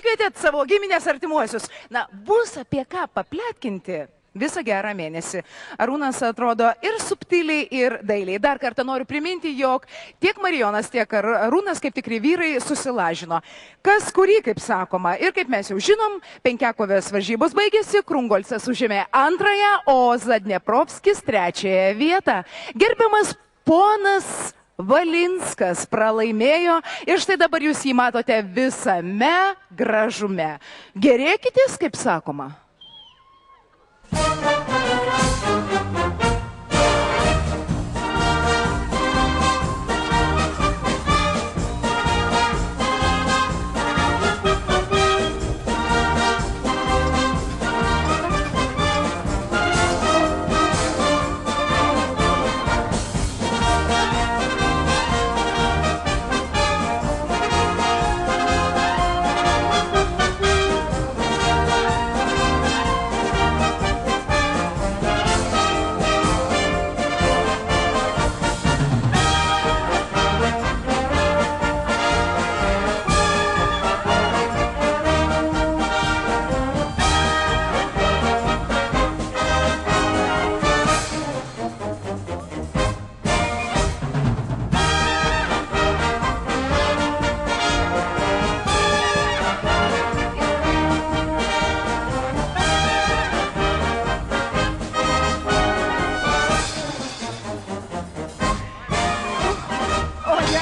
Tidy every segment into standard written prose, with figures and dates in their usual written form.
pasikvietėt savo giminės artimuosius. Na, bus apie ką papletkinti. Visą gerą mėnesį. Arūnas atrodo ir subtiliai, ir dailiai. Dar kartą noriu priminti, jog tiek Marijonas, tiek Arūnas, kaip tikri vyrai, susilažino. Kas kurį, kaip sakoma. Ir kaip mes jau žinom, penkiakovės varžybos baigėsi, Krungolcas užėmė antrąją, o Zadneprovskis trečiąją vietą. Gerbiamas ponas Valinskas pralaimėjo ir štai dabar jūs jį matote visame gražume. Gerėkitės, kaip sakoma.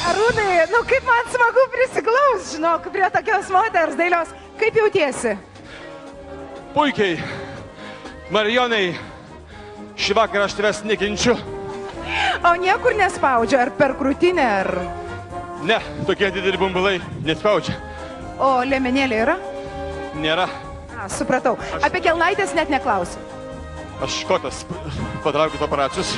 Arūnai, nu kaip man smagu prisiglaus, žinok, prie tokios moters dailios. Kaip jautiesi? Puikiai. Marijonai, šį vakarą aš tavęs nekenčiu. O niekur nespaudžia, ar per krūtinę, ar... Ne, tokie dideli bumbulai nespaudžia. O liemenėlė yra? Nėra. Supratau. Apie kelnaitės net neklausiu. Aš kotas patraukit operacijos.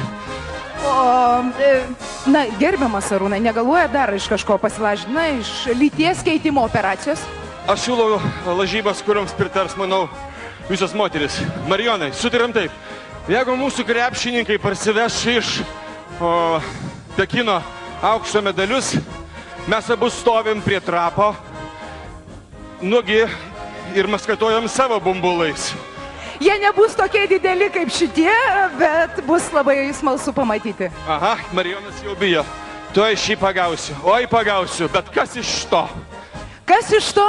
Na, gerbiamas Arūnai, negalvoja dar iš kažko pasilažyti, na, iš lyties keitimo operacijos? Aš siūlau lažybas, kuriuoms pritars, manau, visos moteris. Marijonai, sutaram taip. Jeigu mūsų krepšininkai parsiveš iš Pekino aukso medalius, mes abu stovim prie trapo, nuogi ir maskatuojam savo bumbulais. Jie nebus tokie dideli kaip šitie, bet bus labai smalsu pamatyti. Aha, Marijonas jau bijo. Tuoj šį pagausiu. Oi, pagausiu, bet kas iš to? Kas iš to?